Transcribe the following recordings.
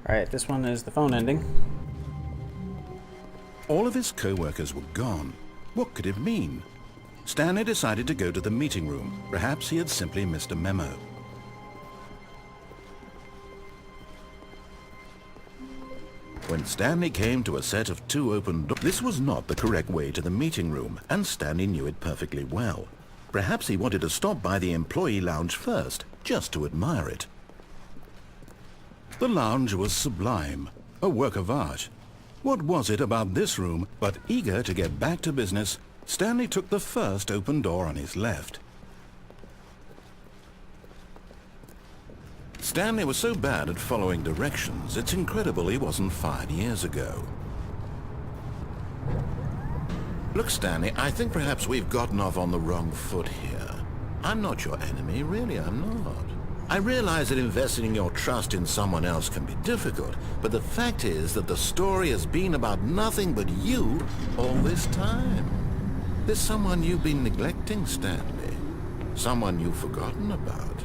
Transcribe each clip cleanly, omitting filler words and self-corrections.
Alright, this one is the phone ending. All of his co-workers were gone. What could it mean? Stanley decided to go to the meeting room. Perhaps he had simply missed a memo. When Stanley came to a set of two open doors, this was not the correct way to the meeting room, and Stanley knew it perfectly well. Perhaps he wanted to stop by the employee lounge first, just to admire it. The lounge was sublime, a work of art. What was it about this room? But eager to get back to business, Stanley took the first open door on his left. Stanley was so bad at following directions, it's incredible he wasn't fired years ago. Look, Stanley, I think perhaps we've gotten off on the wrong foot here. I'm not your enemy, really, I'm not. I realize that investing your trust in someone else can be difficult, but the fact is that the story has been about nothing but you all this time. There's someone you've been neglecting, Stanley. Someone you've forgotten about.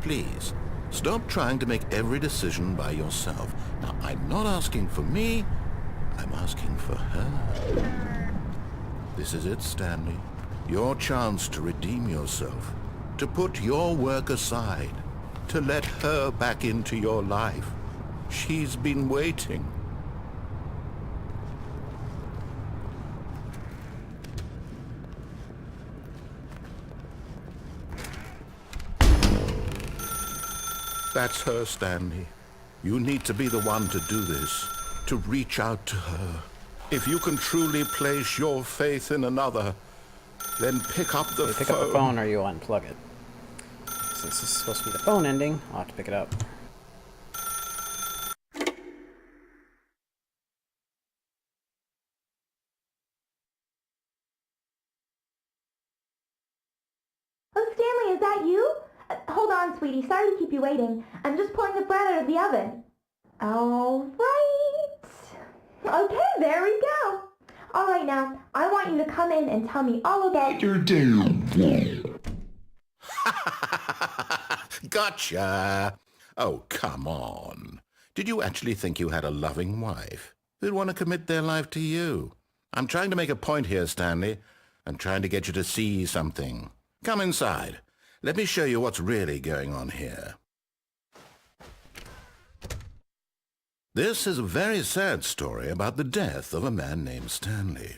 Please, stop trying to make every decision by yourself. Now, I'm not asking for me, I'm asking for her. This is it, Stanley. Your chance to redeem yourself, to put your work aside, to let her back into your life. She's been waiting. That's her, Stanley. You need to be the one to do this, to reach out to her. If you can truly place your faith in another, then pick up the phone. Pick up the phone or you unplug it. Since this is supposed to be the phone ending, I'll have to pick it up. Oh, Stanley, is that you? Hold on, sweetie. Sorry to keep you waiting. I'm just pulling the bread out of the oven. All right. Okay, there we go. All right, now, I want you to come in and tell me all about your day. Gotcha! Oh, come on. Did you actually think you had a loving wife who'd want to commit their life to you? I'm trying to make a point here, Stanley. I'm trying to get you to see something. Come inside. Let me show you what's really going on here. This is a very sad story about the death of a man named Stanley.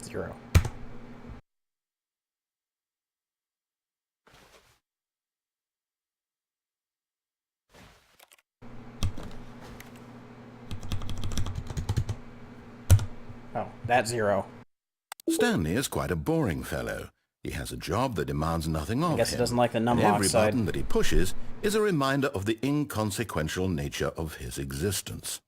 Zero. Oh, that's zero. Stanley is quite a boring fellow. He has a job that demands nothing of him. I guess he doesn't like the numlock Every side. button that he pushes is a reminder of the inconsequential nature of his existence.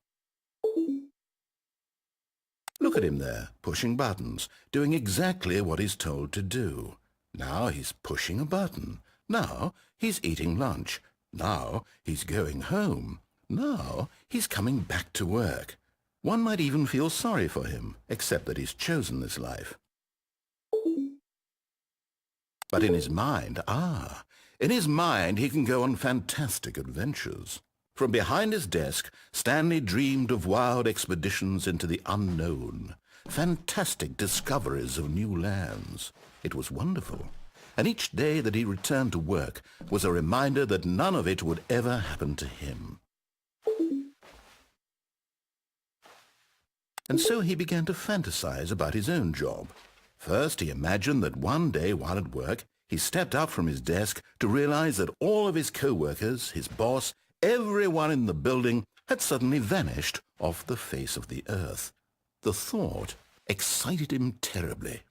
Look at him there, pushing buttons, doing exactly what he's told to do. Now he's pushing a button. Now he's eating lunch. Now he's going home. Now he's coming back to work. One might even feel sorry for him, except that he's chosen this life. But in his mind, in his mind he can go on fantastic adventures. From behind his desk, Stanley dreamed of wild expeditions into the unknown, fantastic discoveries of new lands. It was wonderful, and each day that he returned to work was a reminder that none of it would ever happen to him. And so he began to fantasize about his own job. First, he imagined that one day while at work, he stepped up from his desk to realize that all of his co-workers, his boss, everyone in the building had suddenly vanished off the face of the earth. The thought excited him terribly.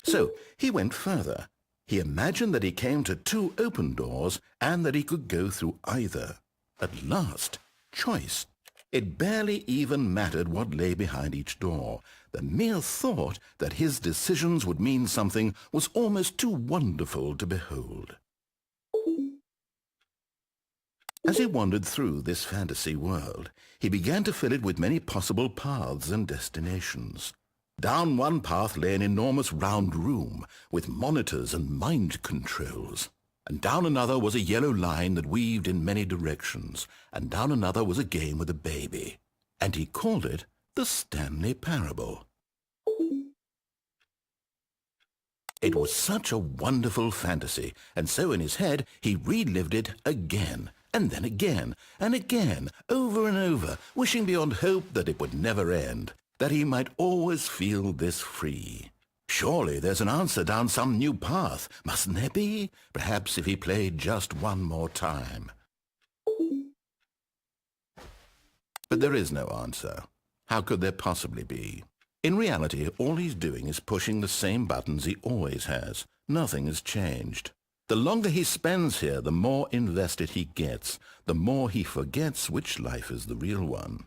So he went further. He imagined that he came to two open doors and that he could go through either. At last, choice. It barely even mattered what lay behind each door. The mere thought that his decisions would mean something was almost too wonderful to behold. As he wandered through this fantasy world, he began to fill it with many possible paths and destinations. Down one path lay an enormous round room with monitors and mind controls. And down another was a yellow line that weaved in many directions. And down another was a game with a baby. And he called it the Stanley Parable. It was such a wonderful fantasy, and so in his head he relived it again, and then again, and again, over and over, wishing beyond hope that it would never end, that he might always feel this free. Surely there's an answer down some new path, mustn't there be? Perhaps if he played just one more time. But there is no answer. How could there possibly be? In reality, all he's doing is pushing the same buttons he always has. Nothing has changed. The longer he spends here, the more invested he gets, the more he forgets which life is the real one.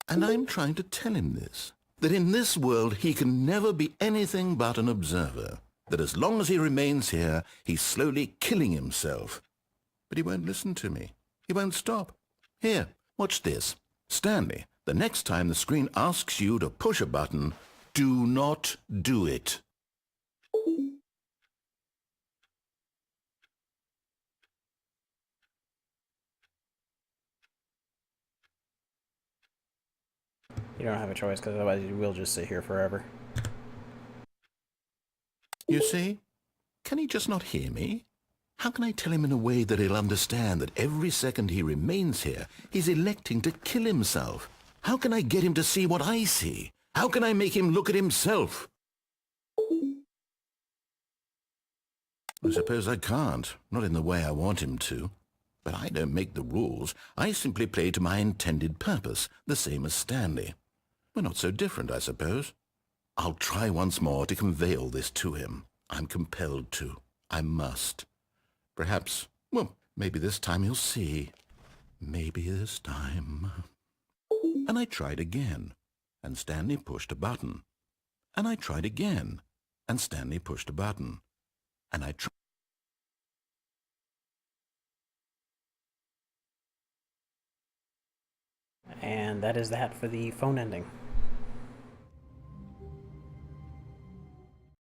And I'm trying to tell him this, that in this world he can never be anything but an observer, that as long as he remains here, he's slowly killing himself. But he won't listen to me. He won't stop. Here, watch this. Stanley, the next time the screen asks you to push a button, do not do it. You don't have a choice, because otherwise you will just sit here forever. You see? Can he just not hear me? How can I tell him in a way that he'll understand that every second he remains here, he's electing to kill himself? How can I get him to see what I see? How can I make him look at himself? I suppose I can't, not in the way I want him to. But I don't make the rules. I simply play to my intended purpose, the same as Stanley. We're not so different, I suppose. I'll try once more to convey all this to him. I'm compelled to. I must. Perhaps, well, maybe this time he'll see. Maybe this time. And I tried again, and Stanley pushed a button. And I tried again, and Stanley pushed a button. And I tried. And that is that for the phone ending.